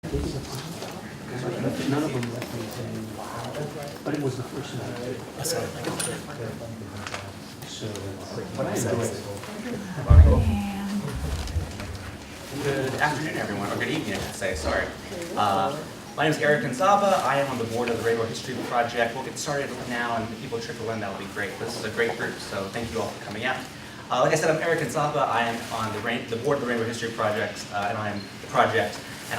None of them left me saying, wow, but it was the first one. So, but I enjoyed it. Good afternoon, everyone, or good evening, I should say, sorry. My name is Nolan Gonzaba. I am on the board of the Rainbow History Project. We'll get started now, and if people trickle in, that'll be great. This is a great group, so thank you all for coming out. Like I said, I'm Nolan Gonzaba. I am on the board of the Rainbow History Project, and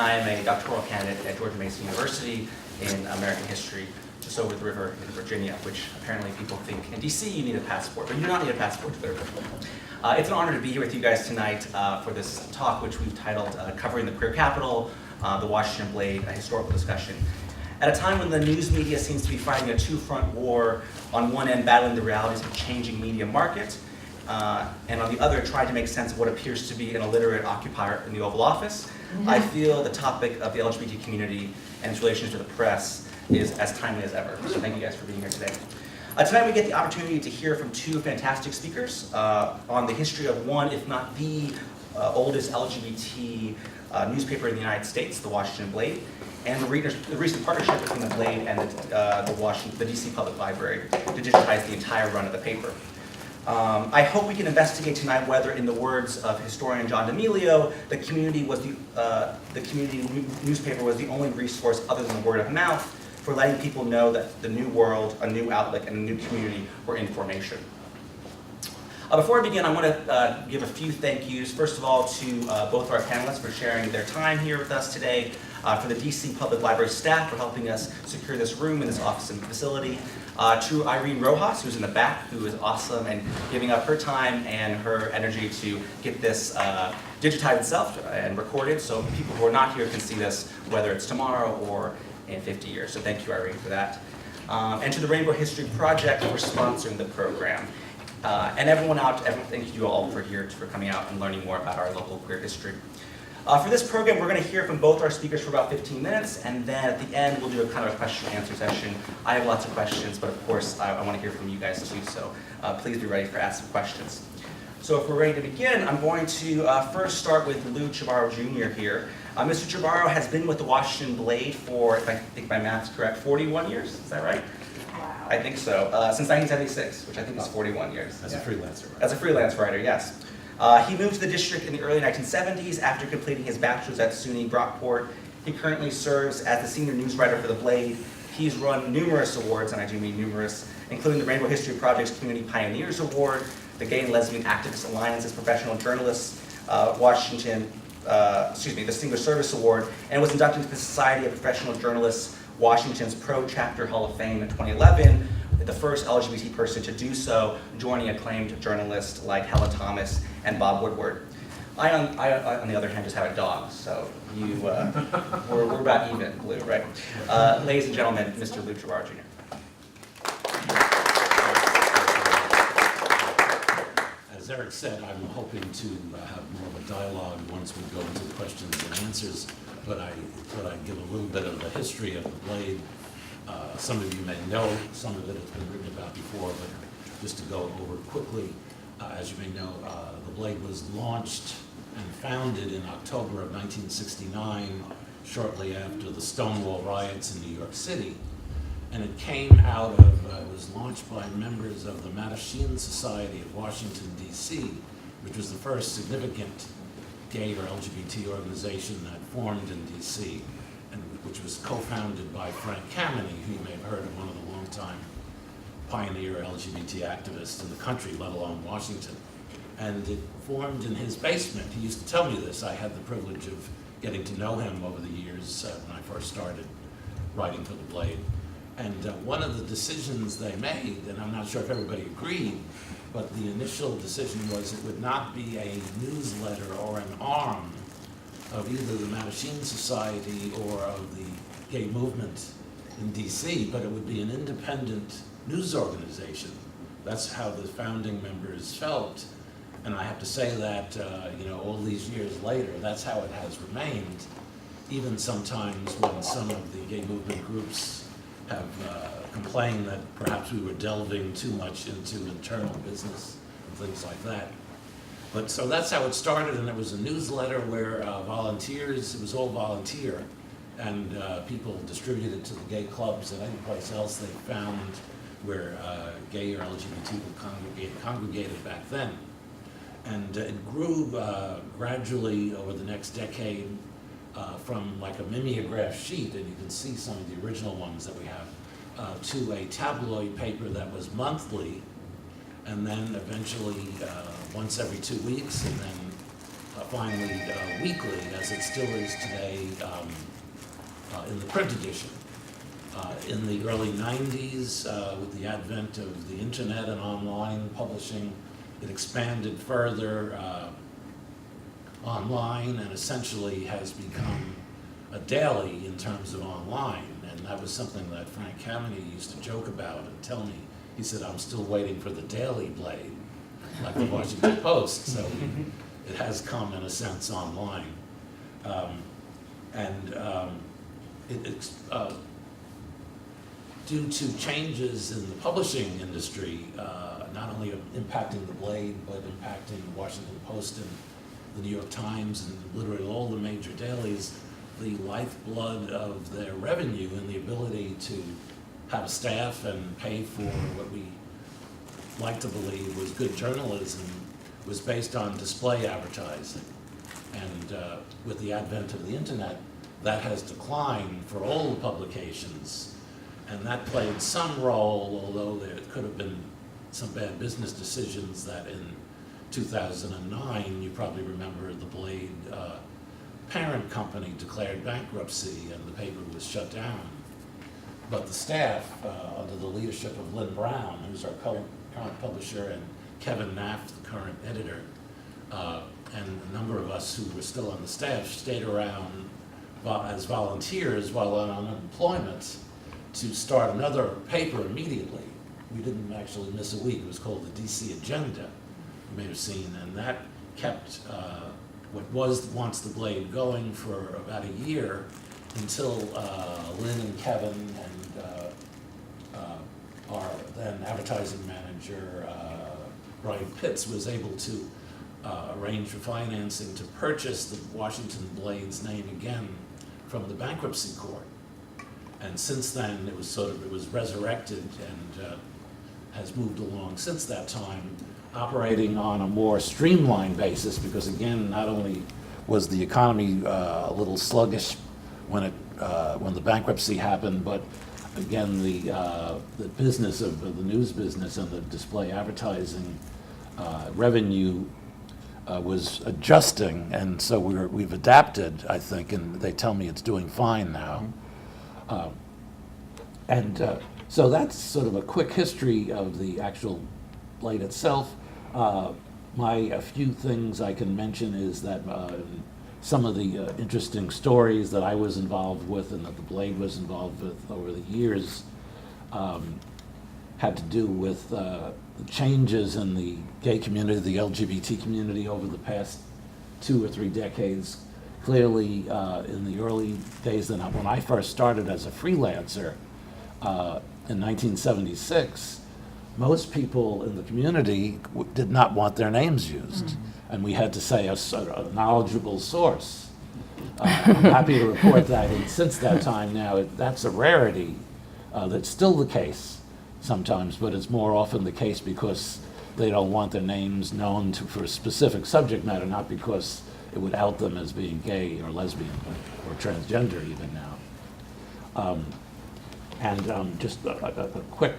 I am a doctoral candidate at George Mason University in American history, just over the river in Virginia, which apparently people think in DC you need a passport, but you do not need a passport to go to Virginia. It's an honor to be here with you guys tonight for this talk, which we've titled Covering the Queer Capital, the Washington Blade, a historical discussion. At a time when the news media seems to be fighting a two-front war, on one end battling the realities of a changing media market, and on the other trying to make sense of what appears to be an illiterate occupier in the Oval Office, I feel the topic of the LGBT community and its relations to the press is as timely as ever. So thank you guys for being here today. Tonight we get the opportunity to hear from two fantastic speakers on the history of one, if not the oldest LGBT newspaper in the United States, the Washington Blade, and the recent partnership between the Blade and the DC Public Library to digitize the entire run of the paper. I hope we can investigate tonight whether, in the words of historian John D'Amelio, the community newspaper was the only resource other than the word of mouth for letting people know that the new world, a new outlook, and a new community were in formation. Before I begin, I want to give a few thank yous. First of all, to both our panelists for sharing their time here with us today, for the DC Public Library staff for helping us secure this room and this office and facility, to Irene Rojas, who's in the back, who is awesome and giving up her time and her energy to get this digitized itself and recorded so people who are not here can see this, whether it's tomorrow or in 50 years. So thank you, Irene, for that. And to the Rainbow History Project for sponsoring the program. And thank you all for coming out and learning more about our local queer history. For this program, we're going to hear from both our speakers for about 15 minutes, and then at the end, we'll do a kind of a question and answer session. I have lots of questions, but of course, I want to hear from you guys too, so please be ready for asking questions. So if we're ready to begin, I'm going to first start with Lou Chibarro Jr. here. Mr. Chibarro has been with the Washington Blade for, if I think my math's correct, 41 years, is that right? Wow. I think so, since 1976, which I think is 41 years. As a freelancer. As a freelance writer, yes. He moved to the district in the early 1970s after completing his bachelor's at SUNY Brockport. He currently serves as the senior news writer for the Blade. He's run numerous awards, and I do mean numerous, including the Rainbow History Project's Community Pioneers Award, the Gay and Lesbian Activist Alliance's Professional Journalists, the Distinguished Service Award, and was inducted into the Society of Professional Journalists, Washington's Pro Chapter Hall of Fame in 2011, the first LGBT person to do so, joining acclaimed journalists like Helen Thomas and Bob Woodward. I, on the other hand, just have a dog, so we're about even, Lou, right? Ladies and gentlemen, Mr. Lou Chibarro Jr. As Eric said, I'm hoping to have more of a dialogue once we go into the questions and answers, but I give a little bit of the history of the Blade. Some of you may know, some of it has been written about before, but just to go over quickly, as you may know, the Blade was launched and founded in October of 1969, shortly after the Stonewall riots in New York City. And it came out of, it was launched by members of the Mattachine Society of Washington, D.C., which was the first significant gay or LGBT organization that formed in D.C., and which was co-founded by Frank Kameny, who you may have heard of, one of the longtime pioneer LGBT activists in the country, let alone Washington. And it formed in his basement. He used to tell me this. I had the privilege of getting to know him over the years when I first started writing for the Blade. And one of the decisions they made, and I'm not sure if everybody agreed, but the initial decision was it would not be a newsletter or an arm of either the Mattachine Society or of the gay movement in DC, but it would be an independent news organization. That's how the founding members felt. And I have to say that, all these years later, that's how it has remained, even sometimes when some of the gay movement groups have complained that perhaps we were delving too much into internal business and things like that. But so that's how it started, and it was a newsletter where volunteers, it was all volunteer, and people distributed it to the gay clubs and any place else they found where gay or LGBT people congregated back then. And it grew gradually over the next decade from like a mimeograph sheet, and you can see some of the original ones that we have, to a tabloid paper that was monthly, and then eventually once every 2 weeks, and then finally weekly, as it still is today in the print edition. In the early 90s, with the advent of the internet and online publishing, it expanded further online and essentially has become a daily in terms of online. And that was something that Frank Kameny used to joke about and tell me. He said, I'm still waiting for the Daily Blade, like the Washington Post. So it has come, in a sense, online. Due to changes in the publishing industry, not only impacting the Blade, but impacting the Washington Post and the New York Times and literally all the major dailies, the lifeblood of their revenue and the ability to have a staff and pay for what we like to believe was good journalism was based on display advertising. And with the advent of the internet, that has declined for all the publications. And that played some role, although there could have been some bad business decisions that in 2009, you probably remember the Blade parent company declared bankruptcy and the paper was shut down. But the staff, under the leadership of Lynn Brown, who's our current publisher, and Kevin Naff, the current editor, and a number of us who were still on the staff stayed around as volunteers while on unemployment to start another paper immediately. We didn't actually miss a week. It was called the DC Agenda, you may have seen, and that kept what was once the Blade going for about a year until Lynn and Kevin and our then advertising manager, Brian Pitts, was able to arrange for financing to purchase the Washington Blade's name again from the bankruptcy court. And since then, it was resurrected and has moved along since that time, operating on a more streamlined basis, because again, not only was the economy a little sluggish when the bankruptcy happened, but again, the business of the news business and the display advertising revenue was adjusting, and so we've adapted, I think, and they tell me it's doing fine now. So that's sort of a quick history of the actual Blade itself. A few things I can mention is that some of the interesting stories that I was involved with and that the Blade was involved with over the years had to do with the changes in the gay community, the LGBT community over the past 2 or 3 decades. Clearly, in the early days when I first started as a freelancer in 1976, most people in the community did not want their names used. Mm-hmm. And we had to say a knowledgeable source. I'm happy to report that since that time now, that's a rarity. That's still the case sometimes, but it's more often the case because they don't want their names known for a specific subject matter, not because it would out them as being gay or lesbian or transgender even now. Just a quick,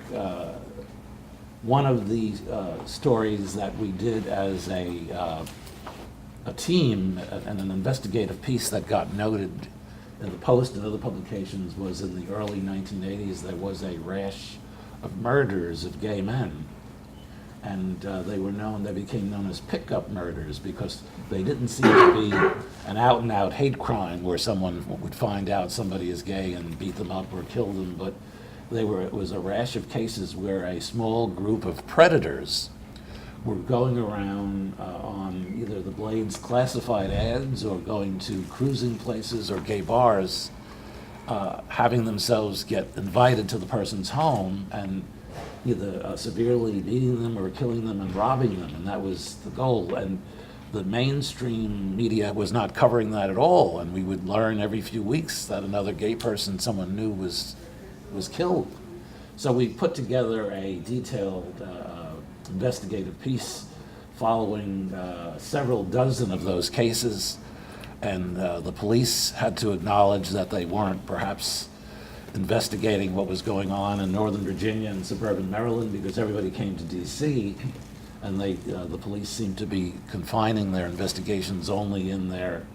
one of the stories that we did as a team and an investigative piece that got noted in the Post and other publications was in the early 1980s. There was a rash of murders of gay men. And they became known as pickup murders because they didn't seem to be an out-and-out hate crime where someone would find out somebody is gay and beat them up or kill them, but it was a rash of cases where a small group of predators were going around on either the Blade's classified ads or going to cruising places or gay bars, having themselves get invited to the person's home and either severely beating them or killing them and robbing them, and that was the goal. And the mainstream media was not covering that at all, and we would learn every few weeks that another gay person someone knew was killed. So we put together a detailed investigative piece following several dozen of those cases, and the police had to acknowledge that they weren't perhaps investigating what was going on in Northern Virginia and suburban Maryland, because everybody came to DC, and the police seemed to be confining their investigations only in their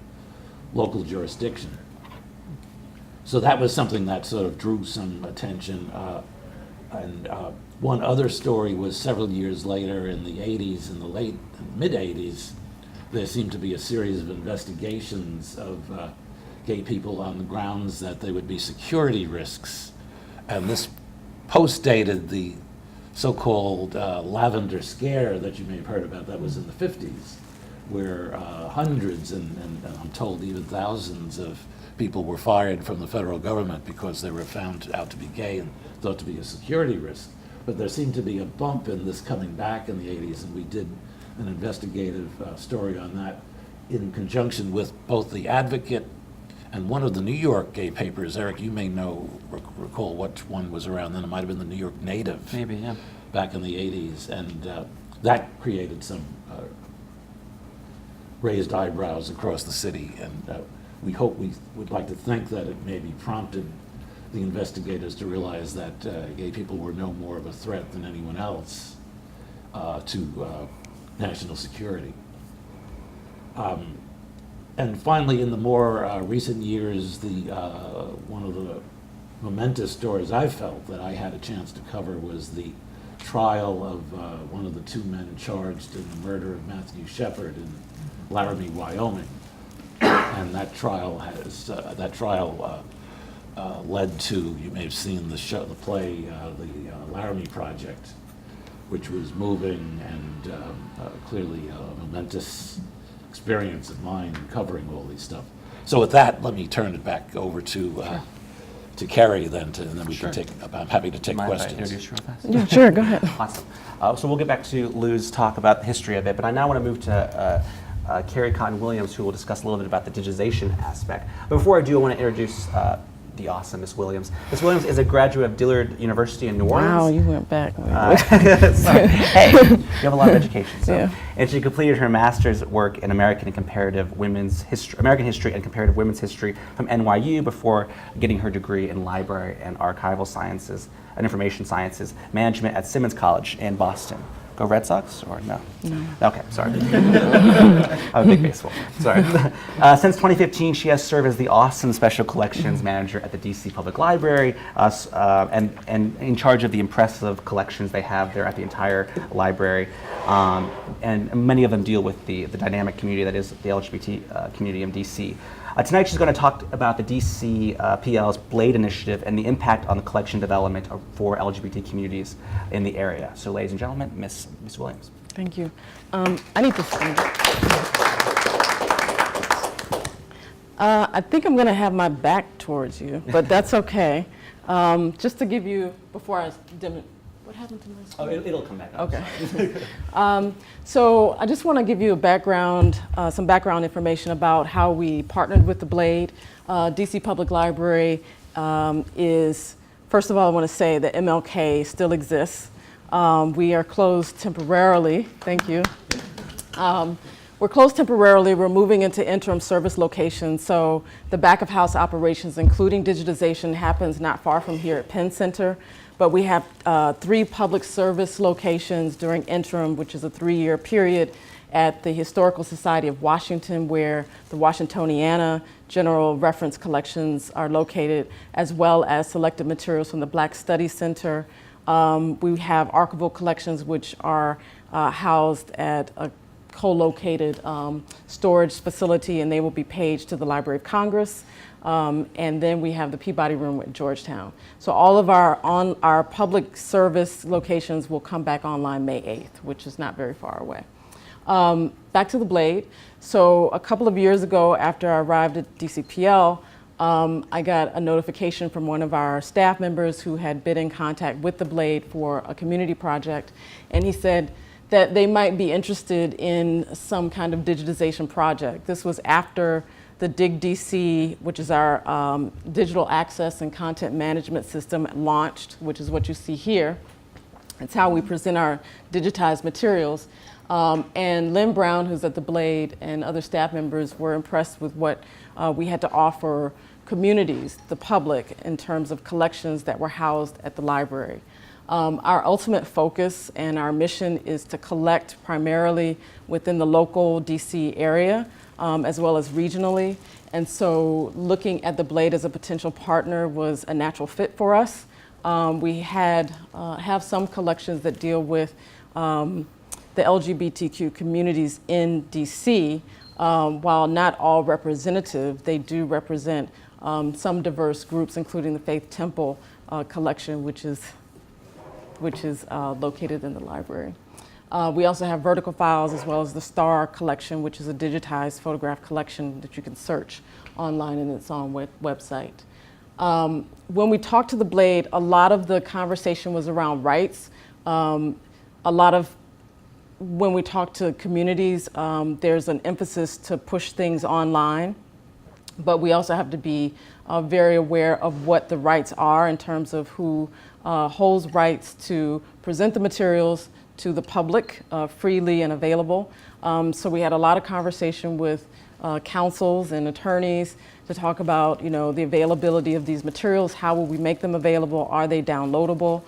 local jurisdiction. So that was something that sort of drew some attention. And one other story was several years later in the 80s, in the mid-80s, there seemed to be a series of investigations of gay people on the grounds that they would be security risks. And this postdated the so-called lavender scare that you may have heard about that was in the 50s, where hundreds and I'm told even thousands of people were fired from the federal government because they were found out to be gay and thought to be a security risk. But there seemed to be a bump in this coming back in the 80s, and we did an investigative story on that in conjunction with both the Advocate and one of the New York gay papers. Eric, you may recall which one was around then. It might have been the New York Native. Maybe, yeah. Back in the 80s, and that created some raised eyebrows across the city, and we would like to think that it maybe prompted the investigators to realize that gay people were no more of a threat than anyone else to national security. And finally, in the more recent years, one of the momentous stories I felt that I had a chance to cover was the trial of one of the two men charged in the murder of Matthew Shepard in Laramie, Wyoming. And that trial led to, you may have seen the play, the Laramie Project, which was moving and clearly a momentous experience of mine covering all these stuff. So with that, let me turn it back over to Kerrie then, and then we can take. I'm happy to take questions. Mind if I introduce you real fast? Yeah, sure, go ahead. Awesome. So we'll get back to Lou's talk about the history of it, but I now want to move to Kerrie Cotton-Williams, who will discuss a little bit about the digitization aspect. But before I do, I want to introduce the awesome Miss Williams. Miss Williams is a graduate of Dillard University in New Orleans. Wow, you went back. Sorry. Hey, you have a lot of education. So. Yeah. And she completed her master's work in American history and comparative women's history from NYU before getting her degree in library and archival sciences and information sciences management at Simmons College in Boston. Go Red Sox or no? No. Okay, sorry. I'm a big baseball fan, sorry. Since 2015, she has served as the awesome Special Collections Manager at the DC Public Library and in charge of the impressive collections they have there at the entire library. And many of them deal with the dynamic community that is the LGBT community in DC. Tonight she's going to talk about the DC PL's Blade initiative and the impact on the collection development for LGBT communities in the area. So ladies and gentlemen, Miss Williams. Thank you. I need to stand up. I think I'm going to have my back towards you, but that's okay. Just to give you, before I dim it, what happened to my screen? Oh, it'll come back up. Okay. So I just want to give you a background, some background information about how we partnered with the Blade. DC Public Library is, first of all, I want to say that MLK still exists. We are closed temporarily. Thank you. We're closed temporarily. We're moving into interim service locations. So the back of house operations, including digitization, happens not far from here at Penn Center. But we have 3 public service locations during interim, which is a 3-year period, at the Historical Society of Washington, where the Washingtoniana General Reference Collections are located, as well as selected materials from the Black Studies Center. We have archival collections, which are housed at a co-located storage facility, and they will be paged to the Library of Congress. And then we have the Peabody Room at Georgetown. So all of our public service locations will come back online May 8th, which is not very far away. Back to the Blade. So a couple of years ago, after I arrived at DCPL, I got a notification from one of our staff members who had been in contact with the Blade for a community project. And he said, that they might be interested in some kind of digitization project. This was after the DigDC, which is our digital access and content management system, launched, which is what you see here. It's how we present our digitized materials. And Lynn Brown, who's at the Blade, and other staff members were impressed with what we had to offer communities, the public, in terms of collections that were housed at the library. Our ultimate focus and our mission is to collect primarily within the local DC area, as well as regionally. And so looking at the Blade as a potential partner was a natural fit for us. We have some collections that deal with the LGBTQ communities in DC. While not all representative, they do represent some diverse groups, including the Faith Temple collection, which is located in the library. We also have vertical files as well as the Star collection, which is a digitized photograph collection that you can search online in its own website. When we talked to the Blade, a lot of the conversation was around rights. When we talk to communities, there's an emphasis to push things online, but we also have to be very aware of what the rights are in terms of who holds rights to present the materials to the public freely and available. So we had a lot of conversation with counsels and attorneys to talk about, the availability of these materials. How will we make them available? Are they downloadable?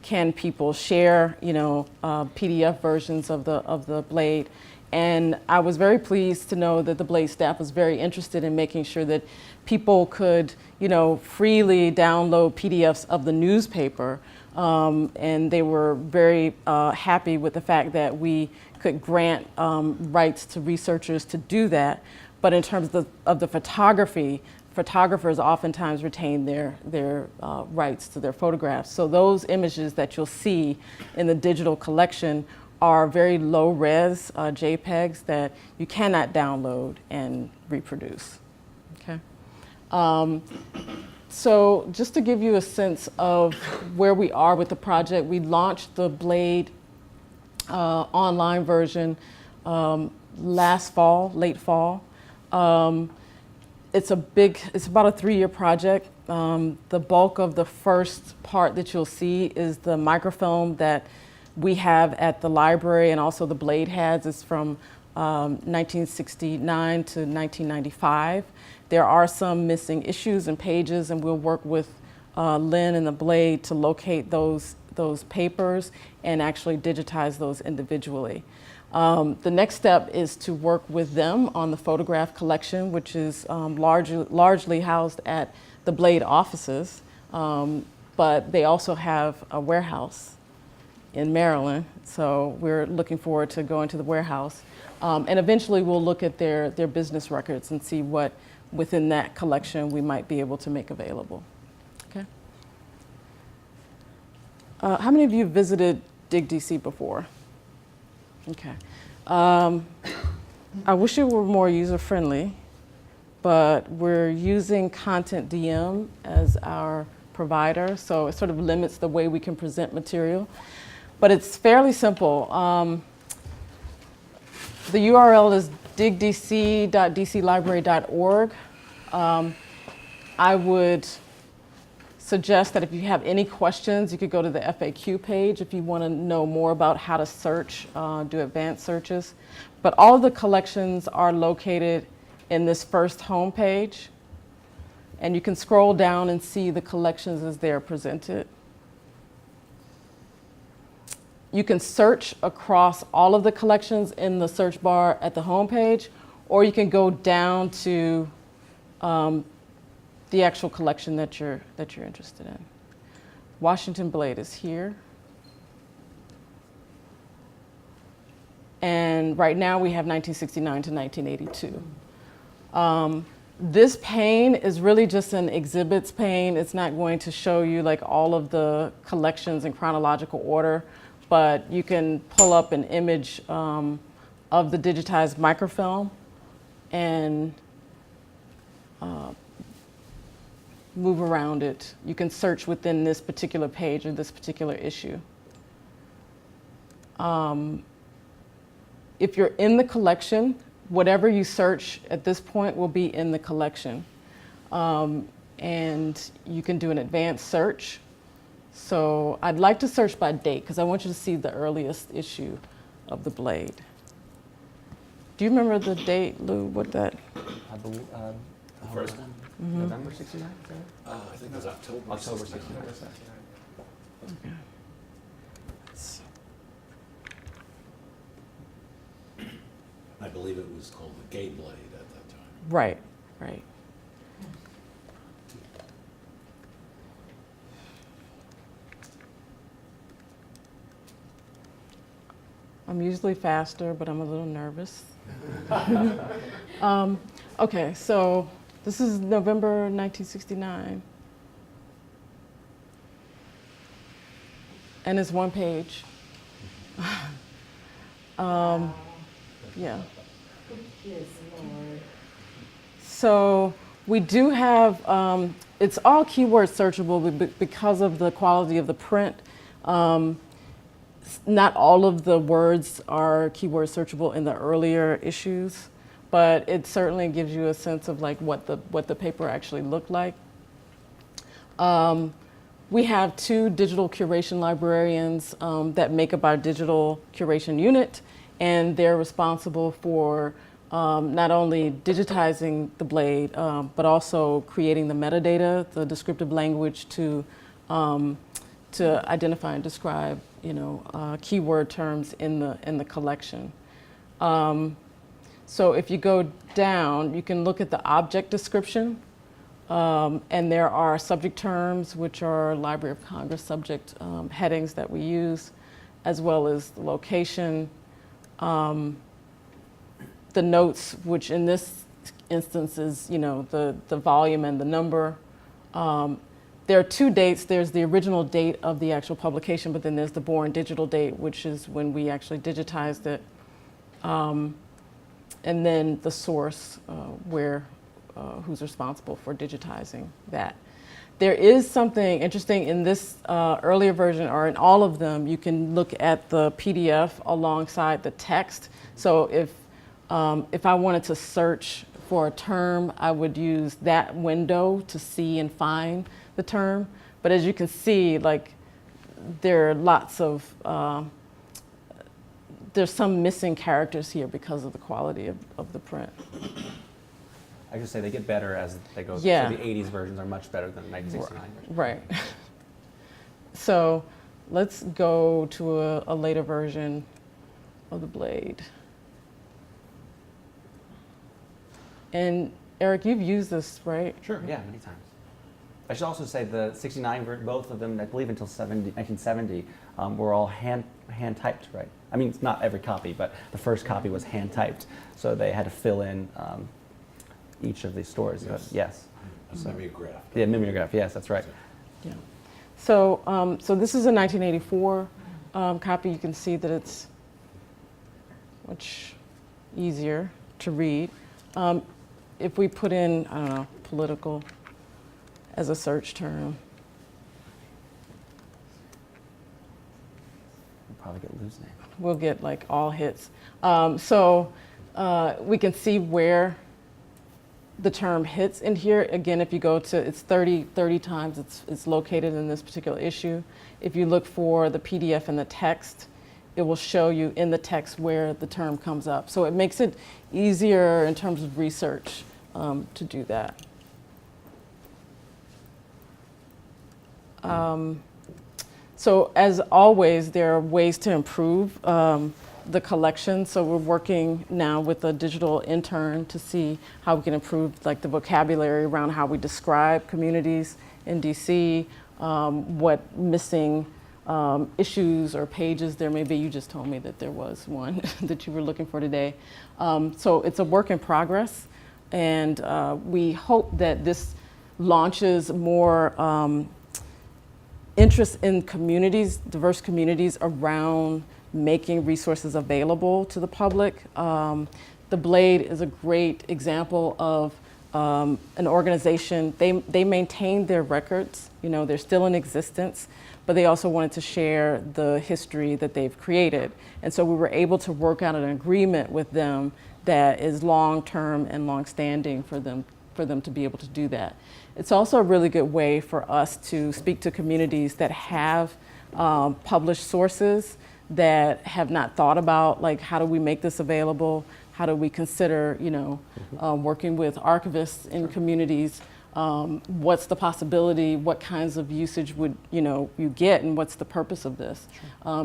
Can people share, PDF versions of the Blade? And I was very pleased to know that the Blade staff was very interested in making sure that people could, freely download PDFs of the newspaper. And they were very happy with the fact that we could grant rights to researchers to do that. But in terms of the photography, photographers oftentimes retain their rights to their photographs. So those images that you'll see in the digital collection are very low res JPEGs that you cannot download and reproduce. Okay. So just to give you a sense of where we are with the project, we launched the Blade online version last fall, late fall. It's about a 3-year project. The bulk of the first part that you'll see is the microfilm that we have at the library, and also the Blade has. It's from 1969 to 1995. There are some missing issues and pages, and we'll work with Lynn and the Blade to locate those papers and actually digitize those individually. The next step is to work with them on the photograph collection, which is largely housed at the Blade offices, but they also have a warehouse in Maryland, so we're looking forward to going to the warehouse. And eventually we'll look at their business records and see what within that collection we might be able to make available. Okay. How many of you visited DigDC before? Okay. I wish it were more user-friendly, but we're using Content DM as our provider, so it sort of limits the way we can present material. But it's fairly simple. The URL is digdc.dclibrary.org. I would suggest that if you have any questions, you could go to the FAQ page if you want to know more about how to search, do advanced searches. But all of the collections are located in this first home page, and you can scroll down and see the collections as they're presented. You can search across all of the collections in the search bar at the home page, or you can go down to the actual collection that you're interested in. Washington Blade is here. And right now we have 1969 to 1982. This pane is really just an exhibits pane. It's not going to show you like all of the collections in chronological order, but you can pull up an image of the digitized microfilm and move around it. You can search within this particular page or this particular issue. If you're in the collection, whatever you search at this point will be in the collection. And you can do an advanced search. So I'd like to search by date because I want you to see the earliest issue of the Blade. Do you remember the date, Lou? What that? I believe, The first one? November 69? I think it was October. October 69. 69. Okay. I believe it was called the Gay Blade at that time. Right, right. I'm usually faster, but I'm a little nervous. Okay, so this is November 1969. And it's one page. Yeah. So we do have, it's all keyword searchable because of the quality of the print. Not all of the words are keyword searchable in the earlier issues, but it certainly gives you a sense of like what the paper actually looked like. We have 2 digital curation librarians that make up our digital curation unit, and they're responsible for not only digitizing the Blade, but also creating the metadata, the descriptive language to identify and describe, keyword terms in the collection. So if you go down, you can look at the object description, and there are subject terms, which are Library of Congress subject headings that we use, as well as the location, the notes, which in this instance is, the volume and the number. There are 2 dates. There's the original date of the actual publication, but then there's the born digital date, which is when we actually digitized it. And then the source, who's responsible for digitizing that. There is something interesting in this earlier version, or in all of them. You can look at the PDF alongside the text. So if I wanted to search for a term, I would use that window to see and find the term. But as you can see, like, there are lots of, there's some missing characters here because of the quality of the print. I should say they get better as they go. Yeah. So the 80s versions are much better than the 1969 version. Right. So let's go to a later version of the Blade. And Eric, you've used this, right? Sure, yeah, many times. I should also say the 69 version, both of them, I believe until 1970, were all hand typed, right? I mean, it's not every copy, but the first copy was hand typed, so they had to fill in each of these stores. Yes. A mimeograph. Yeah, mimeograph. Yes, that's right. Yeah. So, so this is a 1984 copy. You can see that it's much easier to read. If we put in, I don't know, political as a search term. We'll probably get Lou's name. We'll get like all hits. So we can see where the term hits in here. Again, if you go to, it's 30 times it's located in this particular issue. If you look for the PDF and the text, it will show you in the text where the term comes up. So it makes it easier in terms of research to do that. So as always, there are ways to improve the collection. So we're working now with a digital intern to see how we can improve like the vocabulary around how we describe communities in DC, what missing issues or pages there may be. You just told me that there was one that you were looking for today. So it's a work in progress, and we hope that this launches more interest in communities, diverse communities around making resources available to the public. The Blade is a great example of an organization, they maintained their records, they're still in existence, but they also wanted to share the history that they've created. And so we were able to work out an agreement with them that is long-term and long-standing for them to be able to do that. It's also a really good way for us to speak to communities that have published sources that have not thought about, like, how do we make this available? How do we consider, working with archivists in communities? What's the possibility? What kinds of usage would you get, and what's the purpose of this?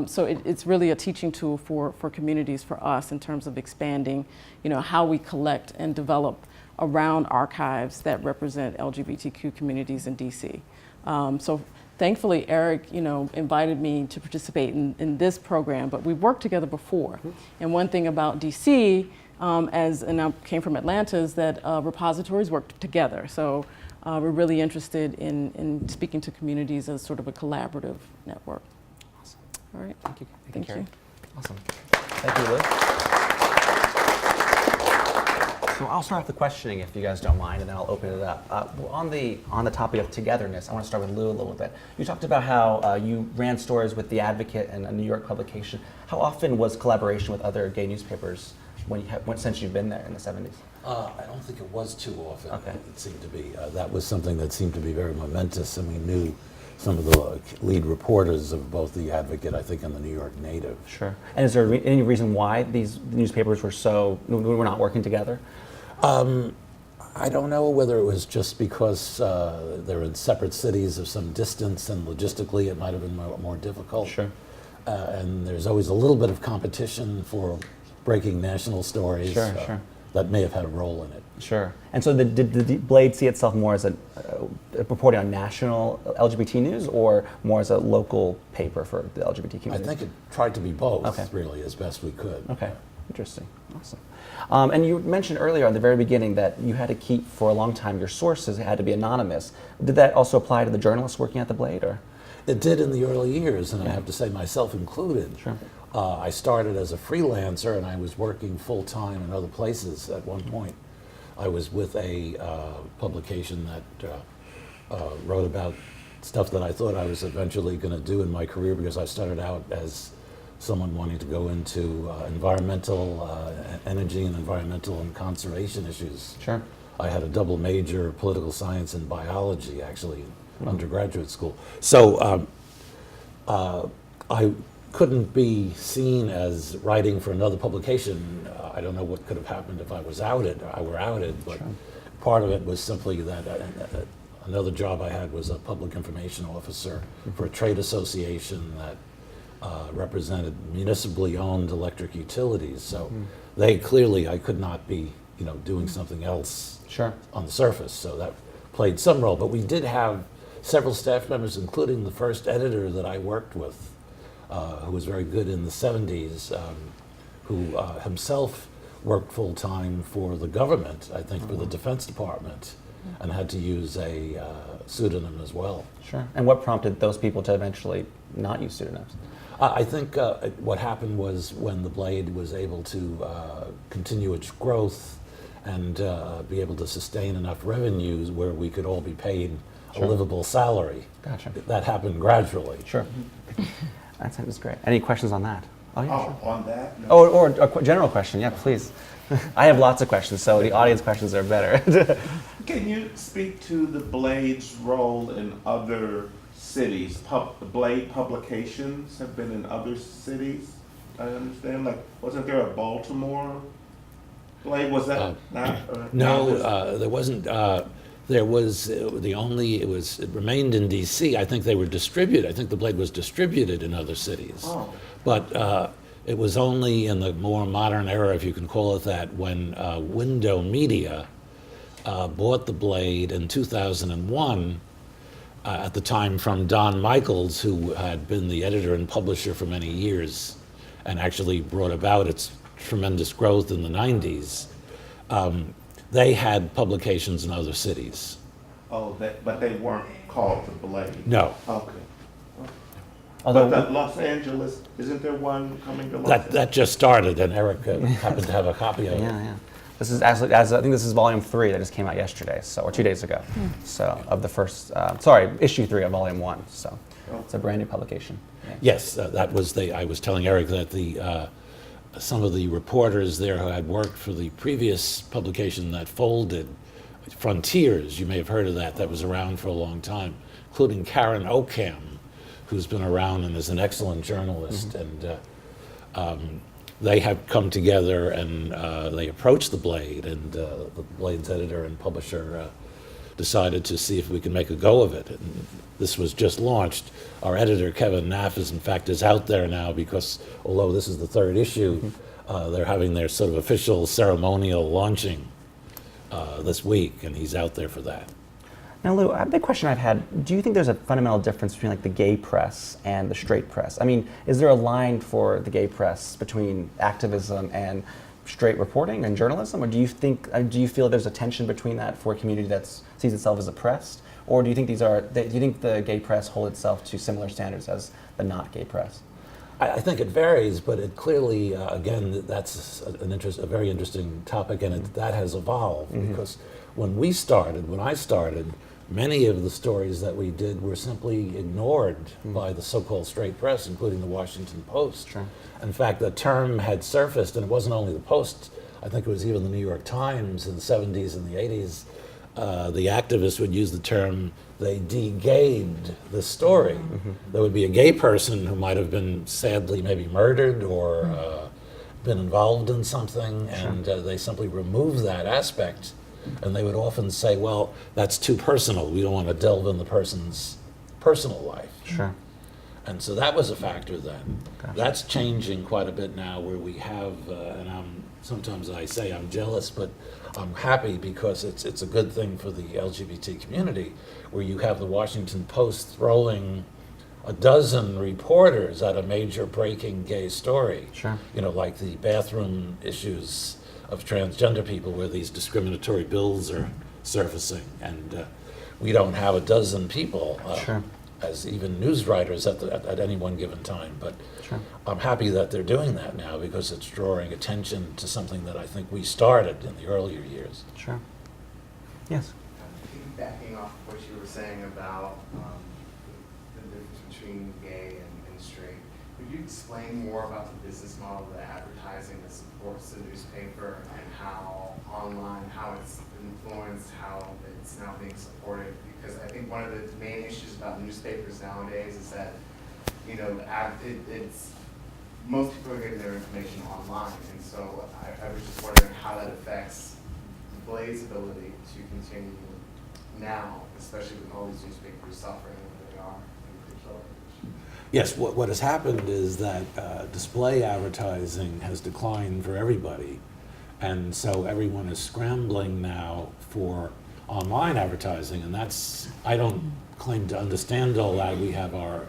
So it's really a teaching tool for communities, for us, in terms of expanding, how we collect and develop around archives that represent LGBTQ communities in DC. So thankfully, Eric, invited me to participate in this program, but we've worked together before. And one thing about DC, and I came from Atlanta, is that repositories work together. So we're really interested in speaking to communities as sort of a collaborative network. Awesome. All right. Thank you. Thank you. Awesome. Thank you, Lou. So I'll start off the questioning, if you guys don't mind, and then I'll open it up. On the topic of togetherness, I want to start with Lou a little bit. You talked about how you ran stories with The Advocate and a New York publication. How often was collaboration with other gay newspapers since you've been there in the 70s? I don't think it was too often. Okay. It seemed to be. That was something that seemed to be very momentous, and we knew some of the lead reporters of both The Advocate, I think, and the New York Native. Sure. And is there any reason why these newspapers were not working together? I don't know whether it was just because they're in separate cities of some distance, and logistically it might have been more difficult. Sure. And there's always a little bit of competition for breaking national stories. Sure. That may have had a role in it. Sure. And so did the Blade see itself more as a reporting on national LGBT news, or more as a local paper for the LGBT community? I think it tried to be both, Okay. really, as best we could. Okay. Interesting. Awesome. And you mentioned earlier at the very beginning that you had to keep, for a long time, your sources had to be anonymous. Did that also apply to the journalists working at the Blade, or? It did in the early years, and I have to say, myself included. Sure. I started as a freelancer, and I was working full-time in other places at one point. I was with a publication that wrote about stuff that I thought I was eventually going to do in my career, because I started out as someone wanting to go into environmental, energy and environmental and conservation issues. Sure. I had a double major, political science and biology, actually, in undergraduate school. So I couldn't be seen as writing for another publication. I don't know what could have happened if I were outed, but Sure. part of it was simply that another job I had was a public information officer for a trade association that represented municipally owned electric utilities. So they clearly, I could not be, doing something else Sure. on the surface. So that played some role. But we did have several staff members, including the first editor that I worked with, who was very good in the 70s, who himself worked full-time for the government, I think for the Defense Department, and had to use a pseudonym as well. Sure. And what prompted those people to eventually not use pseudonyms? I think what happened was, when the Blade was able to continue its growth and be able to sustain enough revenues where we could all be paid Sure. a livable salary. Gotcha. That happened gradually. Sure. That sounds great. Any questions on that? Oh, yeah, sure. On that? No. Or a general question, yeah, please. I have lots of questions, so the audience questions are better. Can you speak to the Blade's role in other cities? The Blade publications have been in other cities, I understand. Like, wasn't there a Baltimore Blade? Was that not? No, there wasn't. There was it remained in D.C. I think they were distributed. I think the Blade was distributed in other cities. Oh. But it was only in the more modern era, if you can call it that, when Window Media bought the Blade in 2001, at the time from Don Michaels, who had been the editor and publisher for many years and actually brought about its tremendous growth in the 90s. They had publications in other cities. Oh, but they weren't called the Blade? No. Okay. Although, But Los Angeles, isn't there one coming to Los Angeles? That just started, and Eric happened to have a copy of it. yeah. This is actually, I think this is volume 3 that just came out yesterday, so, or 2 days ago. So, of the first, issue 3 of volume 1. So, it's a brand new publication. Yeah. Yes, that was I was telling Eric that some of the reporters there who had worked for the previous publication that folded, Frontiers, you may have heard of that, that was around for a long time, including Karen Ockham, who's been around and is an excellent journalist. And they have come together and they approached the Blade, and the Blade's editor and publisher decided to see if we can make a go of it. And this was just launched. Our editor, Kevin Naff, is out there now because although this is the 3rd issue, they're having their sort of official ceremonial launching this week, and he's out there for that. Now, Lou, the question I've had, do you think there's a fundamental difference between like the gay press and the straight press? I mean, is there a line for the gay press between activism and straight reporting and journalism, or do you feel there's a tension between that for a community that sees itself as oppressed, or do you think do you think the gay press hold itself to similar standards as the not gay press? I think it varies, but it clearly, again, that's a very interesting topic, and that has evolved because when I started, many of the stories that we did were simply ignored by the so-called straight press, including the Washington Post. Sure. In fact, the term had surfaced, and it wasn't only the Post, I think it was even the New York Times in the 70s and the 80s. The activists would use the term, they de-gayed the story. There would be a gay person who might have been sadly maybe murdered or been involved in something, and they simply removed that aspect. And they would often say, well, that's too personal. We don't want to delve in the person's personal life. Sure. And so that was a factor then. Gotcha. That's changing quite a bit now, where we have, and sometimes I say I'm jealous, but I'm happy because it's a good thing for the LGBT community, where you have the Washington Post throwing a dozen reporters at a major breaking gay story. Sure. You know, like the bathroom issues of transgender people, where these discriminatory bills are surfacing, and we don't have a dozen people Sure. as even news writers at any one given time. But Sure. I'm happy that they're doing that now because it's drawing attention to something that I think we started in the earlier years. Sure. Yes. Piggybacking off what you were saying about the difference between gay and straight, could you explain more about the business model of the advertising that supports the newspaper and how online, how it's influenced, how it's now being supported? Because I think one of the main issues about newspapers nowadays is that, you know, it's most people are getting their information online, and so I was just wondering how that affects the Blade's ability to continue now, especially with all these newspapers suffering where they are in digital age. Yes, what has happened is that display advertising has declined for everybody, and so everyone is scrambling now for online advertising, and that's, I don't claim to understand all that. We have our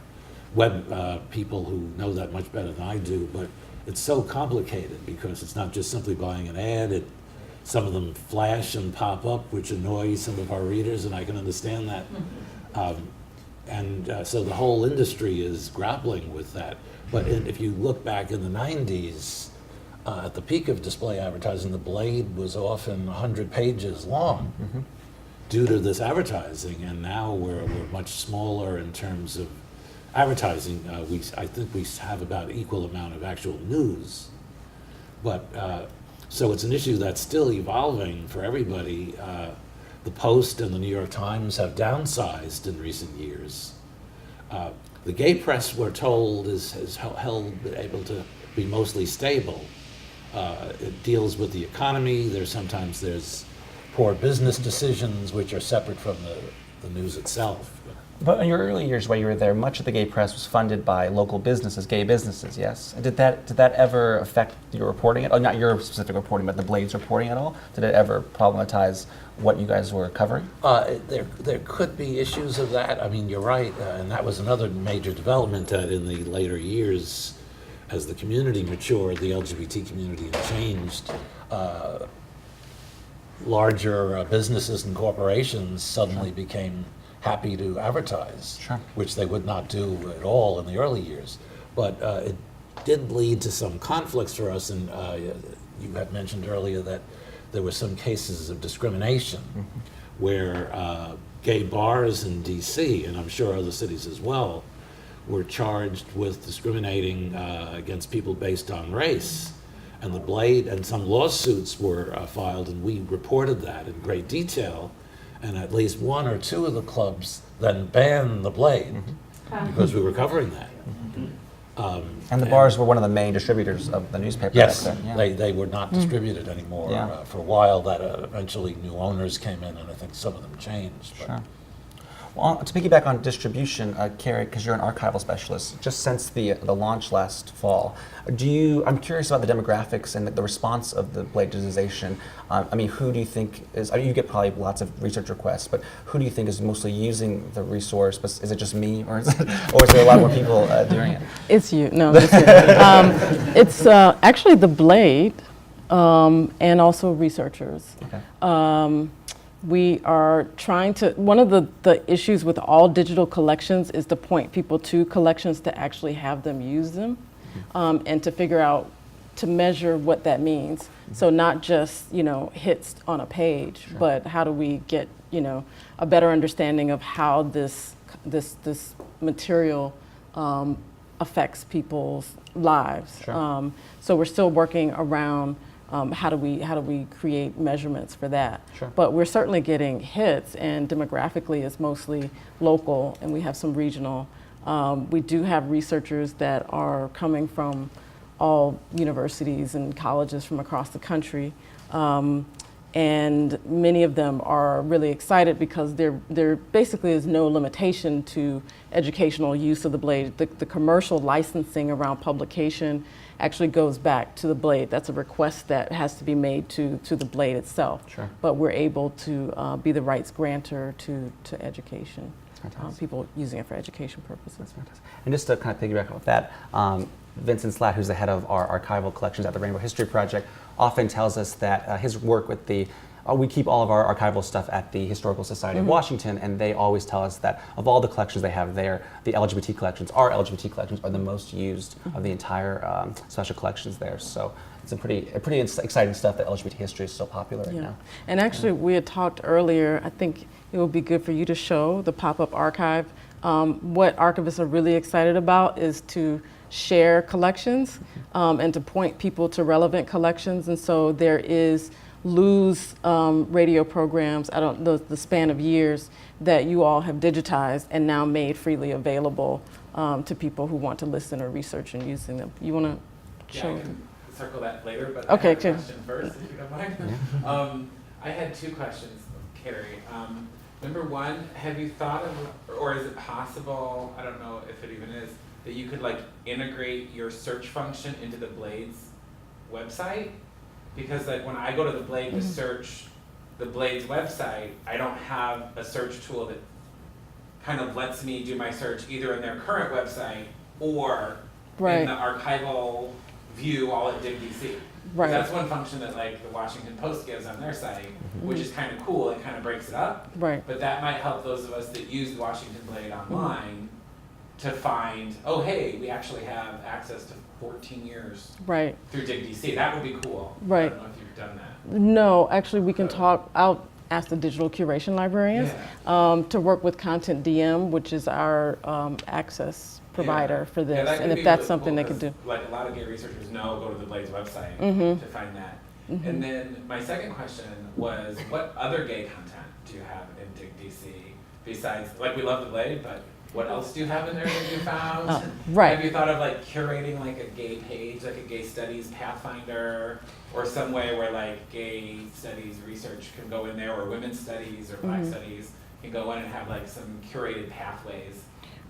web people who know that much better than I do, but it's so complicated because it's not just simply buying an ad. Some of them flash and pop up, which annoy some of our readers, and I can understand that. So the whole industry is grappling with that. But if you look back in the 90s, at the peak of display advertising, the Blade was often 100 pages long due to this advertising, and now we're much smaller in terms of advertising. I think we have about equal amount of actual news. But so it's an issue that's still evolving for everybody. The Post and the New York Times have downsized in recent years. The gay press, we're told, is able to be mostly stable. It deals with the economy. Sometimes there's poor business decisions which are separate from the news itself. But in your early years while you were there, much of the gay press was funded by local businesses, gay businesses, yes? Did that ever affect your reporting at all? Not your specific reporting, but the Blade's reporting at all? Did it ever problematize what you guys were covering? There could be issues of that. I mean, you're right, and that was another major development that in the later years, as the community matured, the LGBT community changed. Larger businesses and corporations suddenly became happy to advertise, Sure. which they would not do at all in the early years. But it did lead to some conflicts for us, and you had mentioned earlier that there were some cases of discrimination where gay bars in DC, and I'm sure other cities as well, were charged with discriminating against people based on race. And the Blade and some lawsuits were filed, and we reported that in great detail. And at least one or two of the clubs then banned the Blade because we were covering that. And the bars were one of the main distributors of the newspaper. Yes, back then, yeah. they were not distributed anymore. Yeah. For a while, that eventually new owners came in, and I think some of them changed. But Sure. Well, to piggyback on distribution, Kerrie, because you're an archival specialist, just since the launch last fall, I'm curious about the demographics and the response of the Blade digitization. I mean, who do you think is, I mean, you get probably lots of research requests, but who do you think is mostly using the resource? But is it just me, or is there a lot more people doing it? It's you. No, it's you. It's actually the Blade and also researchers. Okay. We are trying to, one of the issues with all digital collections is to point people to collections to actually have them use them and to figure out, to measure what that means. So not just, hits on a page, but how do we get, a better understanding of how this material affects people's lives. Sure. So we're still working around how do we create measurements for that? Sure. But we're certainly getting hits, and demographically it's mostly local, and we have some regional. We do have researchers that are coming from all universities and colleges from across the country, and many of them are really excited because there basically is no limitation to educational use of the Blade. The commercial licensing around publication actually goes back to the Blade. That's a request that has to be made to the Blade itself. Sure. But we're able to be the rights grantor to education. Fantastic. People using it for education purposes. That's fantastic. And just to kind of piggyback off that, Vincent Slatt, who's the head of our archival collections at the Rainbow History Project, often tells us that his work with the we keep all of our archival stuff at the Historical Society of Washington, and they always tell us that of all the collections they have there, the LGBT collections, our LGBT collections, are the most used of the entire special collections there. So it's a pretty exciting stuff that LGBT history is so popular right now. And actually, we had talked earlier, I think it would be good for you to show the Popup Archive. What archivists are really excited about is to share collections and to point people to relevant collections. And so there is Lou's radio programs, I don't know, the span of years that you all have digitized and now made freely available to people who want to listen or research and using them. You want to show? Yeah, I can circle that later, but Okay, I have a good. question first, if you don't mind. I had two questions, Kerrie. Number one, have you thought of, or is it possible, I don't know if it even is, that you could like integrate your search function into the Blade's website? Because like when I go to the Blade to search the Blade's website, I don't have a search tool that kind of lets me do my search either in their current website or in the archival view all at DigDC. Right. That's one function that like the Washington Post gives on their site, which is kind of cool. It kind of breaks it up. Right. But that might help those of us that use the Washington Blade online to find, oh hey, we actually have access to 14 years Right. through DigDC. That would be cool. Right. I don't know if you've done that. No, actually, we can talk. I'll ask the digital curation librarians to work with Content DM, which is our access provider for this, that could and be if that's really something cool, they could 'cause, do. Like a lot of gay researchers know, go to the Blade's website to find that. And then my second question was, what other gay content do you have in DigDC besides, like we love the Blade, but what else do you have in there that you found? Right. Have you thought of like curating like a gay page, like a gay studies pathfinder, or some way where like gay studies research can go in there, or women's studies or black studies can go in and have like some curated pathways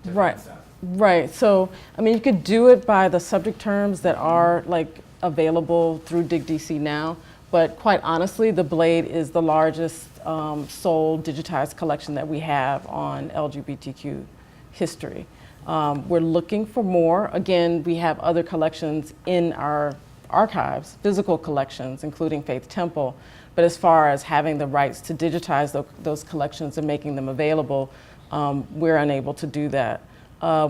to find stuff? Right. So, I mean, you could do it by the subject terms that are like available through DigDC now. But quite honestly, the Blade is the largest sole digitized collection that we have on LGBTQ history. We're looking for more. Again, we have other collections in our archives, physical collections, including Faith Temple. But as far as having the rights to digitize those collections and making them available, we're unable to do that.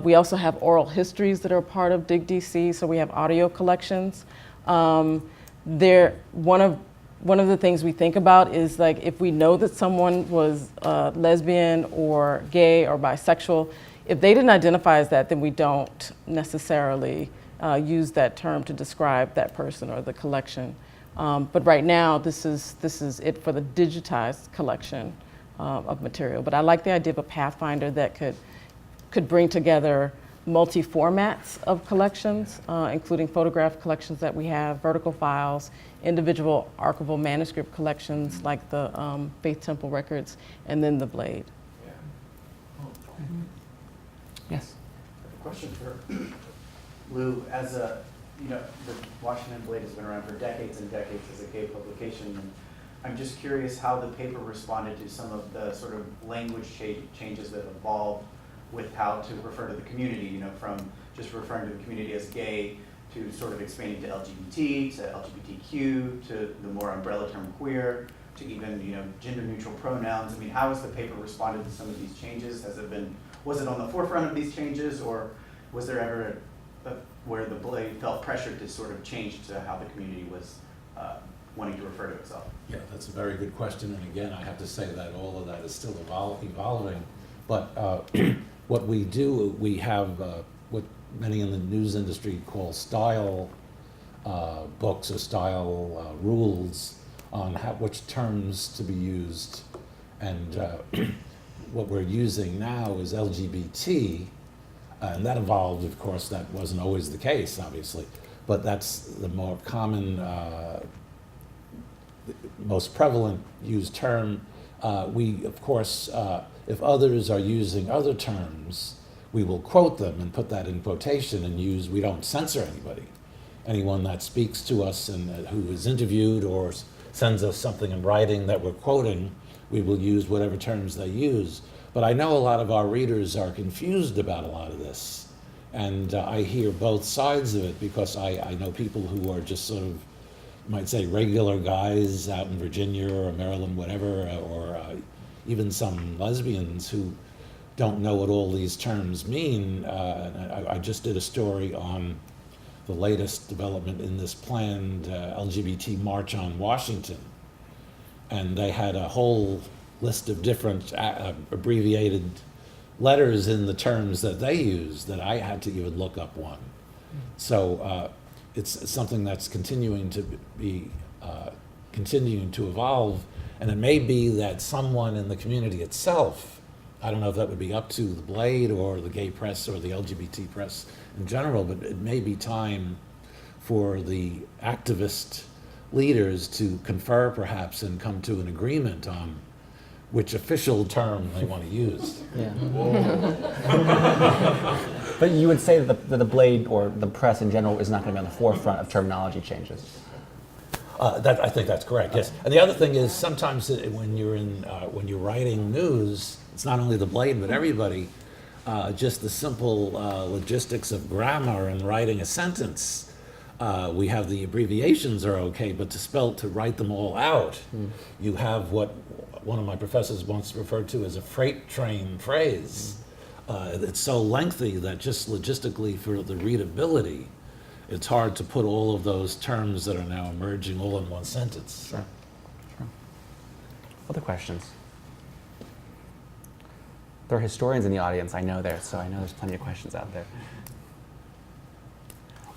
We also have oral histories that are part of DigDC, so we have audio collections. one of the things we think about is like if we know that someone was lesbian or gay or bisexual, if they didn't identify as that, then we don't necessarily use that term to describe that person or the collection. But right now, this is it for the digitized collection of material. But I like the idea of a pathfinder that could bring together multi-formats of collections, including photograph collections that we have, vertical files, individual archival manuscript collections like the Faith Temple records, and then the Blade. Yeah. Yes. Question for Lou. As a, the Washington Blade has been around for decades and decades as a gay publication. And I'm just curious how the paper responded to some of the sort of language changes that evolved with how to refer to the community, from just referring to the community as gay to sort of expanding to LGBT, to LGBTQ, to the more umbrella term queer, to even, gender neutral pronouns. I mean, how has the paper responded to some of these changes? Was it on the forefront of these changes, or was there ever where the Blade felt pressured to sort of change to how the community was wanting to refer to itself? Yeah, that's a very good question, and again, I have to say that all of that is still evolving. But what we do, we have what many in the news industry call style books or style rules on which terms to be used. And what we're using now is LGBT, and that evolved, of course, that wasn't always the case, obviously, but that's the more common, most prevalent used term. We, of course, if others are using other terms, we will quote them and put that in quotation and we don't censor anybody. Anyone that speaks to us and who is interviewed or sends us something in writing that we're quoting, we will use whatever terms they use. But I know a lot of our readers are confused about a lot of this. And I hear both sides of it because I know people who are just sort of, you might say, regular guys out in Virginia or Maryland, whatever, or even some lesbians who don't know what all these terms mean. I just did a story on the latest development in this planned LGBT march on Washington. And they had a whole list of different abbreviated letters in the terms that they use that I had to even look up one. So it's something that's continuing to evolve, and it may be that someone in the community itself, I don't know if that would be up to the Blade or the gay press or the LGBT press in general, but it may be time for the activist leaders to confer perhaps and come to an agreement on which official term they want to use. Yeah. But you would say that the Blade or the press in general is not going to be on the forefront of terminology changes. I think that's correct. Yes. And the other thing is sometimes when you're writing news, it's not only the Blade but everybody. Just the simple logistics of grammar and writing a sentence. We have the abbreviations are okay, but to write them all out, you have what one of my professors once referred to as a freight train phrase. It's so lengthy that just logistically for the readability, it's hard to put all of those terms that are now emerging all in one sentence. Sure. Other questions? There are historians in the audience, I know there, so I know there's plenty of questions out there.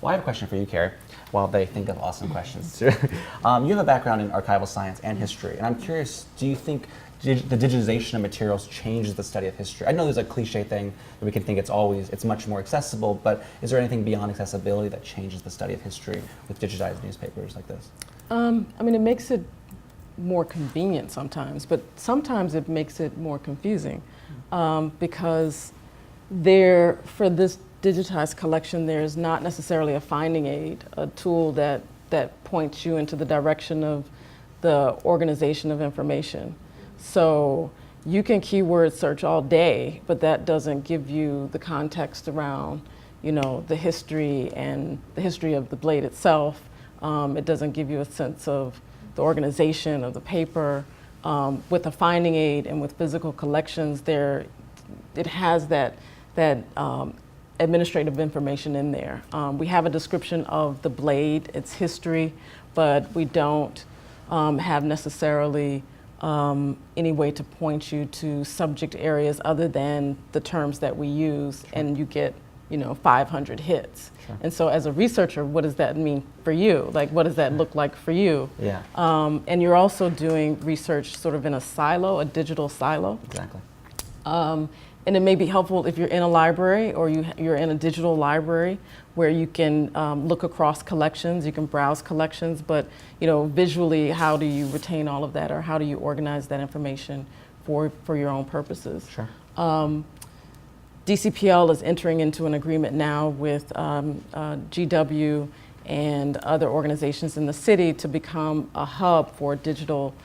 Well, I have a question for you, Kerrie, while they think of awesome questions too. You have a background in archival science and history, and I'm curious, do you think the digitization of materials changes the study of history? I know there's a cliche thing that we can think it's much more accessible, but is there anything beyond accessibility that changes the study of history with digitized newspapers like this? I mean, it makes it more convenient sometimes, but sometimes it makes it more confusing because for this digitized collection, there's not necessarily a finding aid, a tool that points you into the direction of the organization of information. So you can keyword search all day, but that doesn't give you the context around, the history and the history of the Blade itself. It doesn't give you a sense of the organization of the paper. With a finding aid and with physical collections, it has that administrative information in there. We have a description of the Blade, its history, but we don't have necessarily any way to point you to subject areas other than the terms that we use, and you get 500 hits. Sure. And so as a researcher, what does that mean for you? Like, what does that look like for you? Yeah. And you're also doing research sort of in a silo, a digital silo. Exactly. And it may be helpful if you're in a library or you're in a digital library where you can look across collections, you can browse collections, but visually, how do you retain all of that, or how do you organize that information for your own purposes? Sure. DCPL is entering into an agreement now with GW and other organizations in the city to become a hub for digital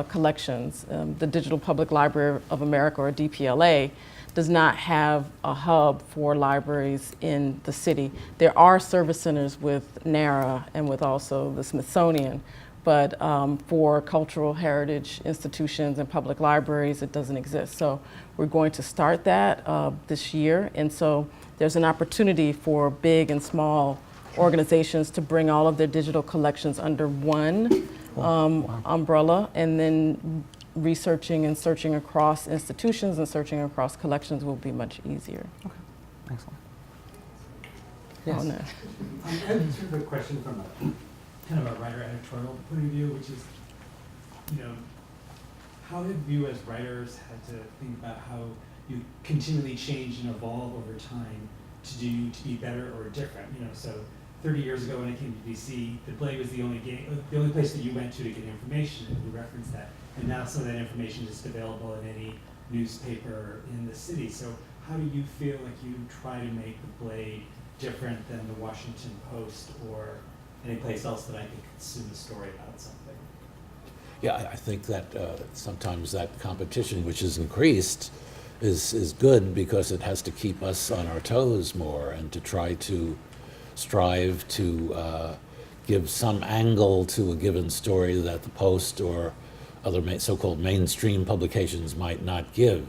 collections. The Digital Public Library of America, or DPLA, does not have a hub for libraries in the city. There are service centers with NARA and with also the Smithsonian, but for cultural heritage institutions and public libraries, it doesn't exist. So we're going to start that this year, and so there's an opportunity for big and small organizations to bring all of their digital collections under one umbrella, and then researching and searching across institutions and searching across collections will be much easier. Okay. Excellent. Yes. Oh, no. I have sort of a question from a kind of a writer editorial point of view, which is, how have you as writers had to think about how you continually change and evolve over time to be better or different? So 30 years ago when I came to DC, the Blade was the only place that you went to get information, and you referenced that. And now some of that information is available in any newspaper in the city. So how do you feel like you try to make the Blade different than the Washington Post or any place else that I can consume a story about something? Yeah, I think that sometimes that competition, which is increased, is good because it has to keep us on our toes more and to try to strive to give some angle to a given story that the Post or other so-called mainstream publications might not give.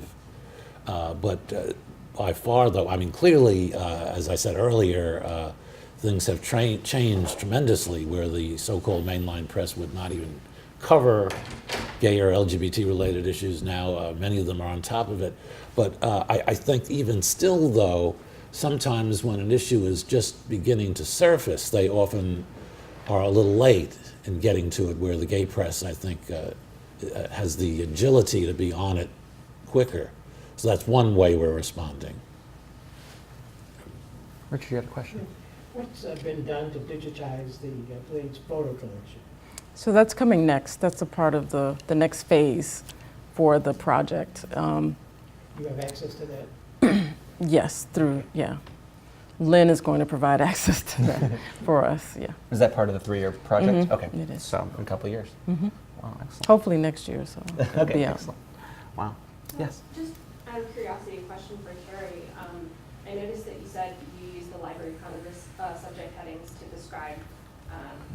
But by far, though, I mean, clearly, as I said earlier, things have changed tremendously where the so-called mainline press would not even cover gay or LGBT-related issues. Now, many of them are on top of it. But I think even still, though, sometimes when an issue is just beginning to surface, they often are a little late in getting to it, where the gay press, I think, has the agility to be on it quicker. So that's one way we're responding. Richard, you had a question? What's been done to digitize the Blade's photo collection? So that's coming next. That's a part of the next phase for the project. You have access to that? Yes, Lynn is going to provide access to that for us, yeah. Is that part of the 3-year project? Okay. It is. So in a couple of years. Mm-hmm. Wow, excellent. Hopefully next year, so it'll Okay, be out. excellent. Wow. Yes. Just out of curiosity, a question for Kerrie. I noticed that you said you use the Library of Congress subject headings to describe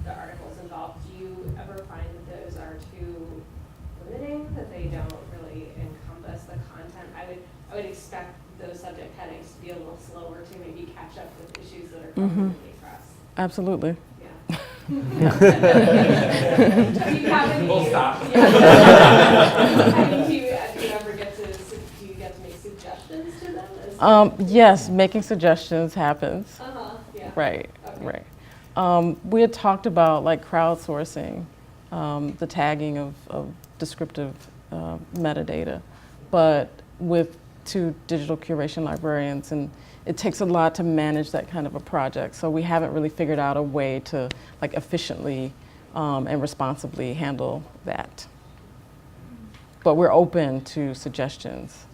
the articles involved. Do you ever find that those are too limiting, that they don't really encompass the content? I would expect those subject headings to be a little slower to maybe catch up with issues that are covered in the press. Absolutely. Yeah. Do you have any? We'll stop. Yeah. I mean, do you ever get to make suggestions to them? Yes, making suggestions happens. Yeah. Right, Okay. right. We had talked about like crowdsourcing, the tagging of descriptive metadata, but with 2 digital curation librarians, and it takes a lot to manage that kind of a project. So we haven't really figured out a way to like efficiently and responsibly handle that. But we're open to suggestions.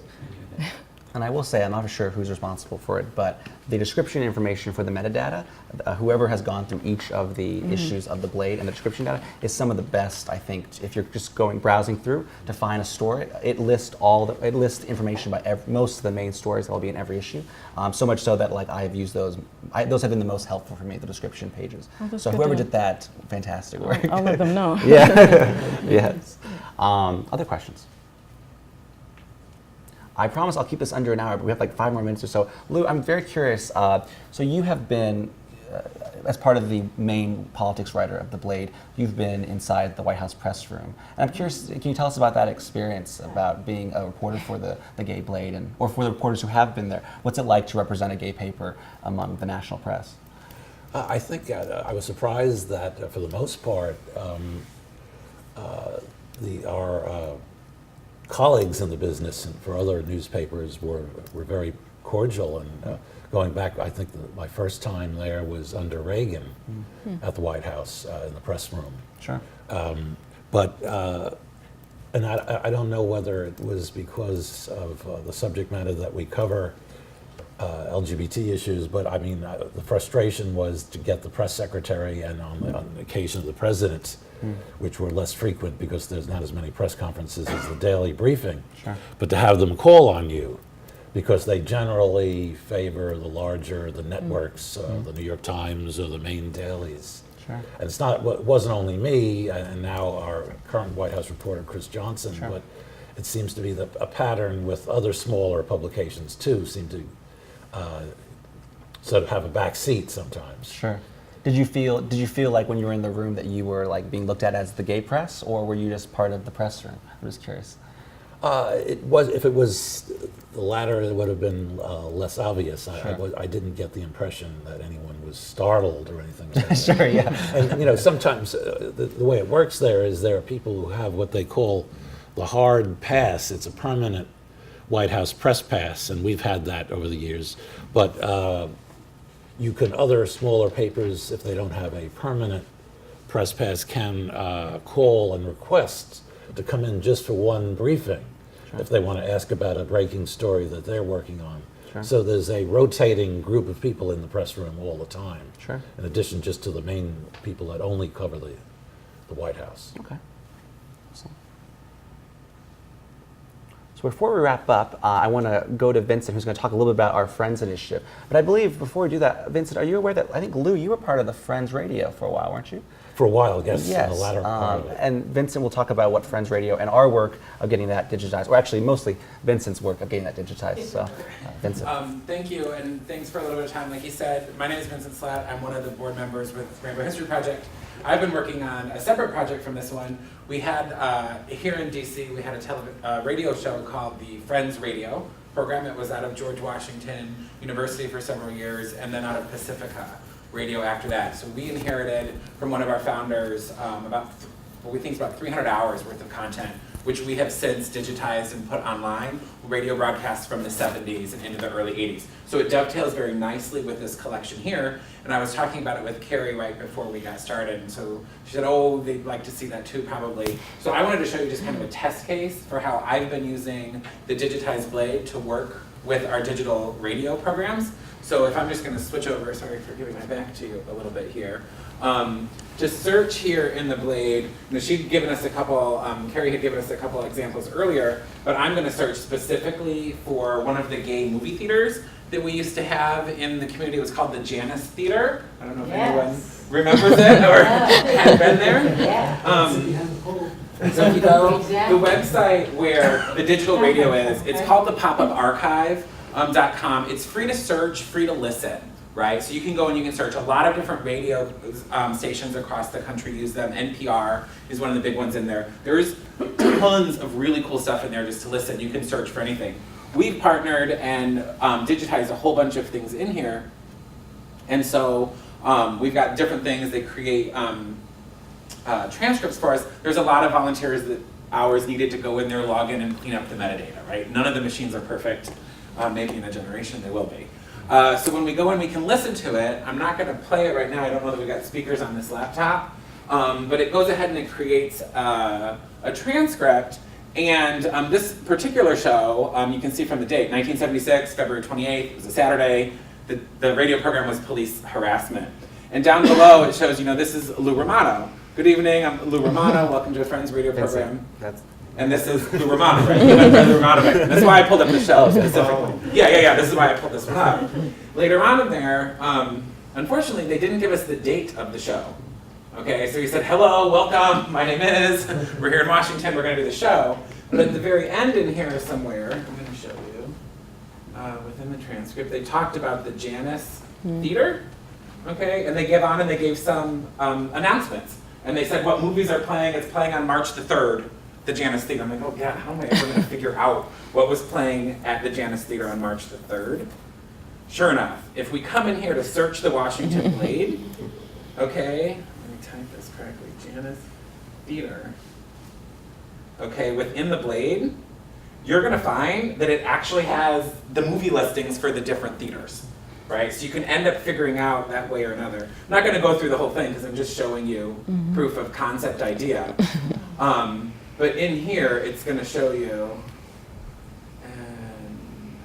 And I will say, I'm not sure who's responsible for it, but the description information for the metadata, whoever has gone through each of the issues of the Blade and the description data is some of the best, I think, if you're just browsing through to find a story. It lists information by most of the main stories that will be in every issue. So much so that like I have used those. Those have been the most helpful for me, the description pages. Oh, so whoever did that, fantastic work. I'll let them know. Yeah. Yes. Other questions? I promise I'll keep this under an hour, but we have like 5 more minutes or so. Lou, I'm very curious. So you have been as part of the main politics writer of the Blade, you've been inside the White House press room. And I'm curious, can you tell us about that experience, about being a reporter for the Gay Blade, or for the reporters who have been there? What's it like to represent a gay paper among the national press? I think I was surprised that, for the most part, our colleagues in the business and for other newspapers were very cordial. And going back, I think my first time there was under Reagan at the White House in the press room. Sure. And I don't know whether it was because of the subject matter that we cover, LGBT issues, but I mean, the frustration was to get the press secretary and on the occasion of the president, which were less frequent because there's not as many press conferences as the daily briefing, but to have them call on you because they generally favor the larger, the networks, the New York Times or the main dailies. Sure. And it wasn't only me and now our current White House reporter, Chris Johnson, but it seems to be a pattern with other smaller publications too, seem to sort of have a back seat sometimes. Sure. Did you feel like when you were in the room that you were like being looked at as the gay press, or were you just part of the press room? I'm just curious. If it was the latter, it would have been less obvious. Sure. I didn't get the impression that anyone was startled or anything like that. Sure, yeah. And sometimes the way it works there is there are people who have what they call the hard pass. It's a permanent White House press pass, and we've had that over the years. But other smaller papers, if they don't have a permanent press pass, can call and request to come in just for one briefing if they want to ask about a breaking story that they're working on. Sure. So there's a rotating group of people in the press room all the time, in addition just to the main people that only cover the White House. Okay. So before we wrap up, I want to go to Vincent, who's going to talk a little bit about our Friends initiative. But I believe before we do that, Vincent, are you aware that, I think, Lou, you were part of the Friends Radio for a while, weren't you? For a while, yes. Yes. In the latter part of it. And Vincent will talk about what Friends Radio and our work of getting that digitized, or actually mostly Vincent's work of getting that digitized. So, Vincent. Thank you, and thanks for a little bit of time. Like you said, my name is Vincent Slatt. I'm one of the board members with Rainbow History Project. I've been working on a separate project from this one. We had, here in DC, we had a radio show called the Friends Radio program. It was out of George Washington University for several years, and then out of Pacifica Radio after that. So we inherited from one of our founders we think it's about 300 hours worth of content, which we have since digitized and put online, radio broadcasts from the 70s and into the early 80s. So it dovetails very nicely with this collection here, and I was talking about it with Kerrie right before we got started, and so she said, oh, they'd like to see that too, probably. So I wanted to show you just kind of a test case for how I've been using the Digitized Blade to work with our digital radio programs. So if I'm just going to switch over, sorry for giving my back to you a little bit here. Just search here in the Blade. She'd given us a couple, Kerrie had given us a couple examples earlier, but I'm going to search specifically for one of the gay movie theaters that we used to have in the community. It was called the Janus Theater. I don't know if anyone remembers it or had been there. So if you go, the website where the digital radio is, it's called the Popup Archive.com. It's free to search, free to listen. Right, so you can go and you can search. A lot of different radio stations across the country use them. NPR is one of the big ones in there. There's tons of really cool stuff in there just to listen. You can search for anything. We've partnered and digitized a whole bunch of things in here. And so we've got different things. They create transcripts for us. There's a lot of volunteers hours needed to go in there, log in, and clean up the metadata, right? None of the machines are perfect. Maybe in a generation they will be. So when we go in, we can listen to it. I'm not going to play it right now. I don't know that we've got speakers on this laptop. But it goes ahead and it creates a transcript. And this particular show, you can see from the date, 1976, February 28th. It was a Saturday. The radio program was police harassment. And down below, it shows, this is Lou Romano. Good evening, I'm Lou Romano. Welcome to a Friends radio program. And this is Lou Romano, right? Lou Romano. That's why I pulled up the show specifically. Yeah. This is why I pulled this one up. Later on in there, unfortunately, they didn't give us the date of the show. Okay, so he said, hello, welcome, my name is, we're here in Washington, we're going to do the show. But at the very end in here somewhere, I'm going to show you, within the transcript, they talked about the Janus Theater. okay? And they gave on and they gave some announcements. And they said what movies are playing. It's playing on March the 3rd, the Janus Theater. I'm like, oh yeah, how am I ever gonna figure out what was playing at the Janus Theater on March the 3rd? Sure enough, if we come in here to search the Washington Blade, okay, let me type this correctly, Janus Theater. Okay, within the Blade, you're gonna find that it actually has the movie listings for the different theaters, right? So you can end up figuring out that way or another. I'm not gonna go through the whole thing because I'm just showing you proof of concept idea. But in here, it's gonna show you, and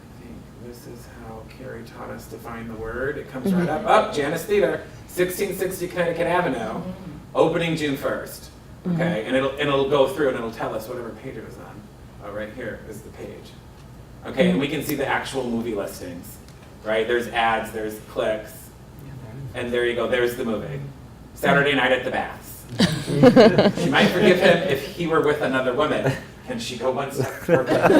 I think this is how Kerrie taught us to find the word. It comes right up, Janus Theater, 1660 Connecticut Avenue, opening June 1st. Okay, and it'll go through and it'll tell us whatever page it was on. Oh, right here is the page. Okay, and we can see the actual movie listings, right? There's ads, there's clicks, and there you go, there's the movie. Saturday Night at the Baths. She might forgive him if he were with another woman. Can she go one step further? Right?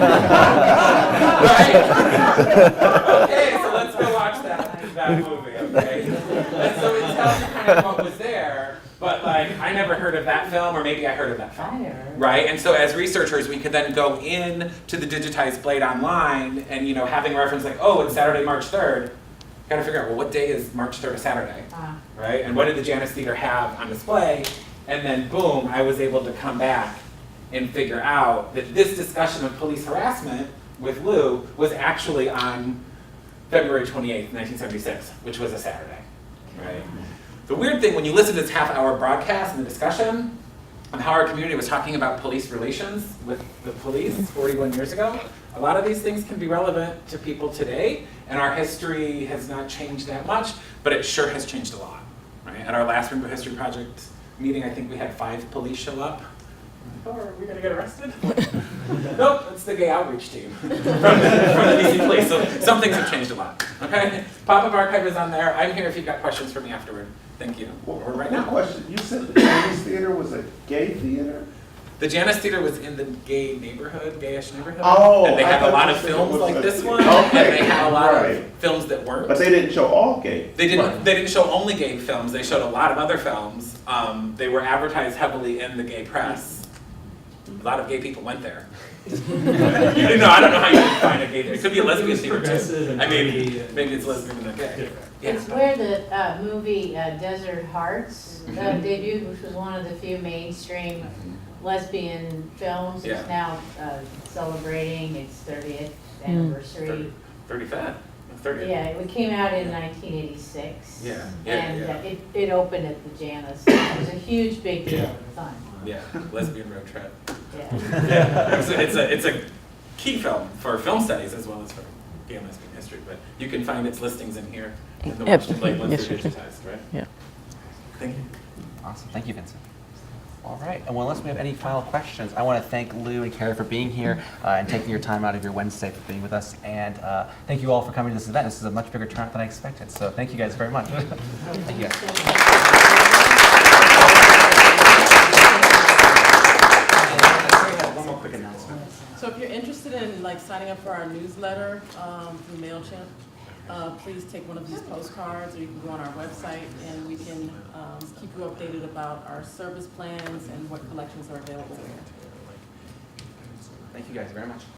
Okay, so let's go watch that movie, okay? And so it tells you kind of what was there. But like, I never heard of that film, or maybe I heard of that film, right? And so as researchers, we could then go in to the Digitized Blade online and, you know, having reference like, oh, it's Saturday, March 3rd. Gotta figure out, well, what day is March 3rd a Saturday, right? And what did the Janus Theater have on display? And then boom, I was able to come back and figure out that this discussion of police harassment with Lou was actually on February 28th, 1976, which was a Saturday, right? The weird thing, when you listen to this half-hour broadcast and the discussion on how our community was talking about police relations with the police 41 years ago, a lot of these things can be relevant to people today, and our history has not changed that much, but it sure has changed a lot, right? At our last Rainbow History Project meeting, I think we had 5 police show up. Oh, are we gonna get arrested? Nope, it's the gay outreach team from the DC police. So some things have changed a lot. Okay, Popup Archive is on there. I'm here if you've got questions for me afterward. Thank you. Or right now. Question: you said the Janus Theater was a gay theater? The Janus Theater was in the gay neighborhood, gayish neighborhood. Oh, and they I had a thought lot you of said it films was like a- this one, okay, and they had a lot right. of films that weren't. But they didn't show all gay. They didn't. They didn't show only gay films. They showed a lot of other films. They were advertised heavily in the gay press. A lot of gay people went there. I don't know how you can find a gay theater. It could be a lesbian theater too. I mean, maybe it's lesbian and not gay. Yeah. It's where the movie Desert Hearts debuted, which was one of the few mainstream lesbian films. Yeah. It's now celebrating its 30th anniversary. 35. 30. Yeah, it came out in 1986. Yeah. And it opened at the Janus. It was a huge big deal at the time. Yeah, lesbian road trip. Yeah. It's a key film for film studies as well as for gay and lesbian history, but you can find its listings in here in the Yep. Washington Blade once Yes, they're sure. digitized, right? Yeah. Thank you. Awesome. Thank you, Vincent. All right. And well, unless we have any final questions, I want to thank Lou and Kerrie for being here and taking your time out of your Wednesday for being with us. And thank you all for coming to this event. This is a much bigger turnout than I expected. So thank you guys very much. Thank you guys. One more quick announcement. So if you're interested in like signing up for our newsletter through MailChimp, please take one of these postcards, or you can go on our website and we can keep you updated about our service plans and what collections are available there. Thank you guys very much.